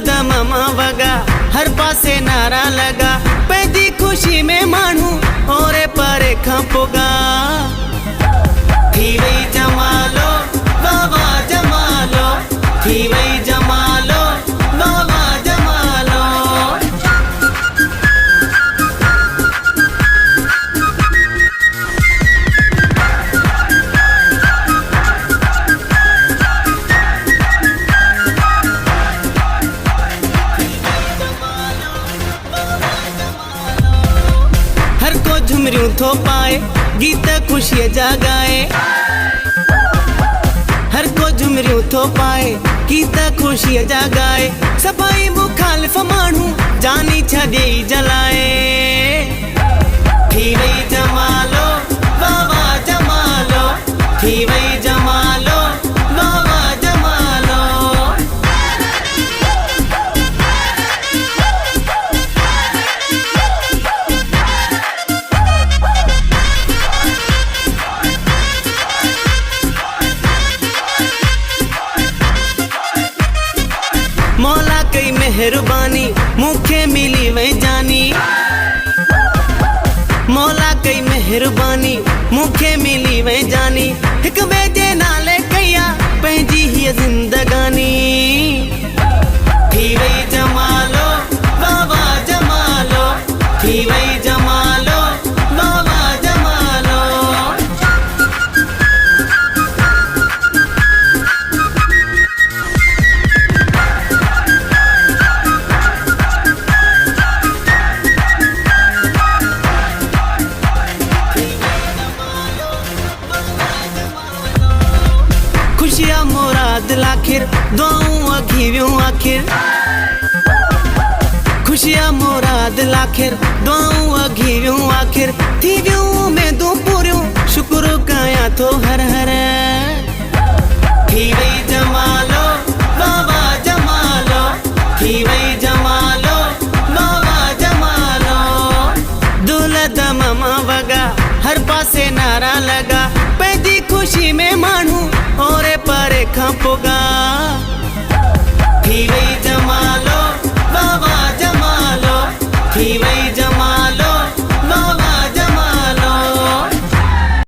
दममा वगा हर पासे नारा लगा पैदी खुशी में मानू ओरे परे खपोगा थी वही जमालो बाबा जमालो थी वही जमालो बाबा जमालो। हर को झुमरियों थो पाए गीत खुशी जगाए हर को झुमरियों थो पाए गीत खुशी जगाए सफाई मुखालिफ मानू जानी छॾे जलाए थी वही जमालो बाबा जमालो थी वही जमालो बाबा जमालो। मौला कई मेहरबानी मुखे मिली वही जानी मौला कई मेहरबानी मुखे मिली वही जानी हिक ॿिए जे नाले कया पंहिंजी हीअ ज़िंदगानी थी वही जमालो बाबा जमालो थी वही जमालो बाबा जमालो। खुशियां मुराद लाखिर दुआऊं अघिरियूं आखिर खुशियां मुराद लाखिर दुआऊं अघिरियूं आखिर थी वियूं उमेदूं पूरियूं शुक्र कयां थो हर हर थी वही जमालो बाबा जमालो थी वही जमालो।